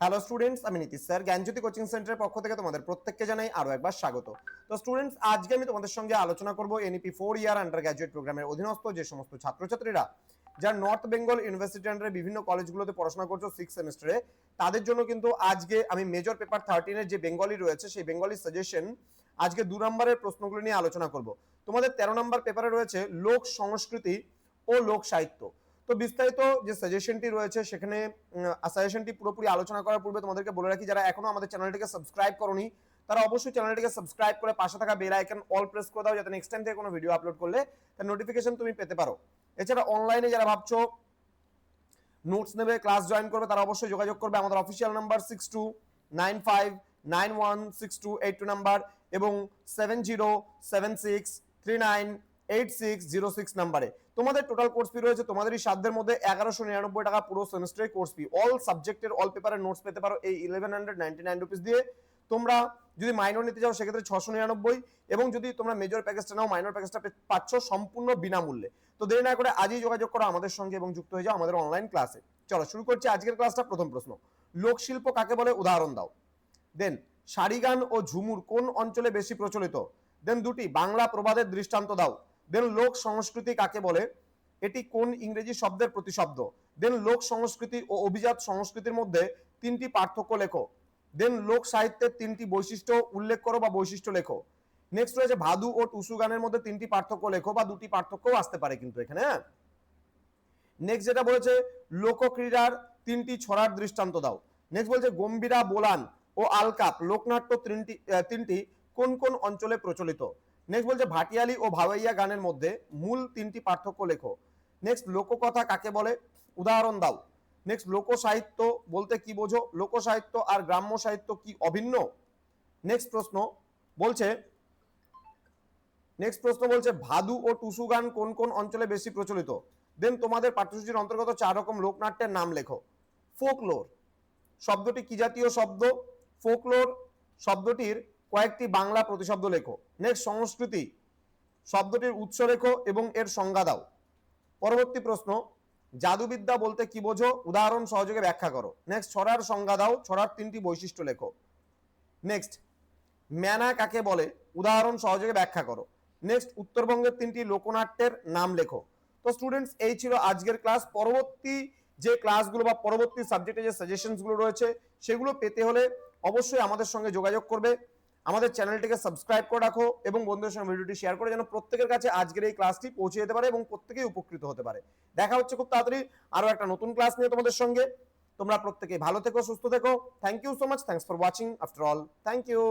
Hello students, আমি Nitish sir জ্ঞানজ্যোতি coaching সেন্টারের পক্ষ থেকে তোমাদের প্রত্যেককে জানাই আরো একবার স্বাগত। তো স্টুডেন্টস, আজকে আমি তোমাদের সঙ্গে আলোচনা করব এনইপি 4 ইয়ার আন্ডার গ্র্যাজুয়েট প্রোগ্রামের অধীনস্থ যে সমস্ত ছাত্রছাত্রীরা যারা নর্থ বেঙ্গল ইউনিভার্সিটি আন্ডারে বিভিন্ন কলেজগুলোতে পড়াশোনা করছো 6 সেমিস্টারে, তাদের জন্য কিন্তু আজকে আমি মেজর পেপার 13 এর যে বেঙ্গলি রয়েছে সেই বেঙ্গলি সাজেশন আজকে 2 নম্বরের প্রশ্নগুলো নিয়ে আলোচনা করব। তোমাদের 13 নম্বর পেপারে রয়েছে লোক সংস্কৃতি ও লোক সাহিত্য। তো বিস্তারিত যে সাজেশনটি রয়েছে সেখানে সাজেশনটি পুরোপুরি আলোচনা করার পূর্বে তোমাদেরকে বলে রাখি, যারা এখনো আমাদের চ্যানেলটিকে সাবস্ক্রাইব করোনি তারা অবশ্যই চ্যানেলটিকে সাবস্ক্রাইব করে পাশে থাকা বেল আইকন অল প্রেস করে দাও, যাতে নেক্সট টাইম থেকে কোনো ভিডিও আপলোড করলে তার নোটিফিকেশন তুমি পেতে পারো। এছাড়া অনলাইনে যারা ভাবছো নোটস নেবে, ক্লাস জয়েন করবে, তারা অবশ্যই যোগাযোগ করবে আমাদের অফিসিয়াল নাম্বার 6295916282 নাম্বার এবং 7076398606 নাম্বারে। তোমাদের টোটাল কোর্স ফি রয়েছে তোমাদেরই সাধ্যের মধ্যে 1199 টাকা পুরো সেমিস্টারের কোর্স ফি। অল সাবজেক্টের অল পেপারের নোটস পেতে পারো এই 1199 রুপিস দিয়ে। তোমরা যদি মাইনর নিতে যাও সেক্ষেত্রে 699, এবং যদি তোমরা মেজর প্যাকেজটা নাও মাইনর প্যাকেজটা পাচ্ছ সম্পূর্ণ বিনামূল্যে। তো দেরি না করে আজই যোগাযোগ করো আমাদের সঙ্গে এবং যুক্ত হয়ে যাও আমাদের অনলাইন ক্লাসে। চলো শুরু করছি আজকের ক্লাসটা। প্রথম প্রশ্ন, লোকশিল্প কাকে বলে উদাহরণ দাও। দেন শাড়ি গান ও ঝুমুর কোন অঞ্চলে বেশি প্রচলিত। দেন দুটি বাংলা প্রবাদের দৃষ্টান্ত দাও। দেন লোক সংস্কৃতি কাকে বলে, এটি কোন ইংরেজি শব্দের প্রতিশব্দ। দেন লোক সংস্কৃতি ও অভিজাত সংস্কৃতির মধ্যে তিনটি পার্থক্য লেখো। দেন লোক সাহিত্যের তিনটি বৈশিষ্ট্য উল্লেখ করো বা বৈশিষ্ট্য লেখো। নেক্সট রয়েছে ভাদু ও টুসু গানের মধ্যে তিনটি পার্থক্য লেখো, বা দুটি পার্থক্যও আসতে পারে কিন্তু এখানে। নেক্সট যেটা বলেছে লোকক্রীড়ার তিনটি ছড়ার দৃষ্টান্ত দাও। নেক্সট বলছে গম্ভীরা, বোলান ও আলকাপ লোকনাট্য তিনটি কোন কোন অঞ্চলে প্রচলিত। নেক্সট বলছে ভাটিয়ালি ও ভাওয়াইয়া গানের মধ্যে মূল তিনটি পার্থক্য লেখো। নেক্সট লোককথা কাকে বলে উদাহরণ দাও। নেক্সট লোক সাহিত্য বলতে কি বোঝো, লোক সাহিত্য আর গ্রাম্য সাহিত্য কি অভিন্ন। নেক্সট প্রশ্ন বলছে ভাদু ও টুসু গান কোন কোন অঞ্চলে বেশি প্রচলিত। দেন তোমাদের পাঠ্যসূচির অন্তর্গত 4 রকম লোকনাট্যের নাম লেখো। ফোকলোর শব্দটি কি জাতীয় শব্দ। ফোকলোর শব্দটির কয়েকটি বাংলা প্রতিশব্দ লেখো। নেক্সট সংস্কৃতি শব্দটির উৎস লেখো এবং এর সংজ্ঞা দাও। পরবর্তী প্রশ্ন, জাদুবিদ্যা বলতে কি বোঝো উদাহরণ সহযোগে ব্যাখ্যা করো। নেক্সট ছড়ার সংজ্ঞা দাও, ছড়ার তিনটি বৈশিষ্ট্য লেখো। নেক্সট ম্যানা কাকে বলে উদাহরণ সহযোগে ব্যাখ্যা করো। নেক্সট উত্তরবঙ্গের তিনটি লোকনাট্যের নাম লেখো। তো স্টুডেন্টস, এই ছিল আজকের ক্লাস। পরবর্তী যে ক্লাসগুলো বা পরবর্তী সাবজেক্টে যে সাজেশনসগুলো রয়েছে সেগুলো পেতে হলে অবশ্যই আমাদের সঙ্গে যোগাযোগ করবে। আমাদের চ্যানেলটিকে সাবস্ক্রাইব করে রাখো এবং বন্ধুদের সঙ্গে ভিডিওটি শেয়ার করে যেন প্রত্যেকের কাছে আজকের এই ক্লাসটি পৌঁছে যেতে পারে এবং প্রত্যেকেই উপকৃত হতে পারে। দেখা হচ্ছে খুব তাড়াতাড়ি আরো একটা নতুন ক্লাস নিয়ে তোমাদের সঙ্গে। তোমরা প্রত্যেকেই ভালো থেকো, সুস্থ থেকো। Thank you so much. Thanks for watching after all. Thank you.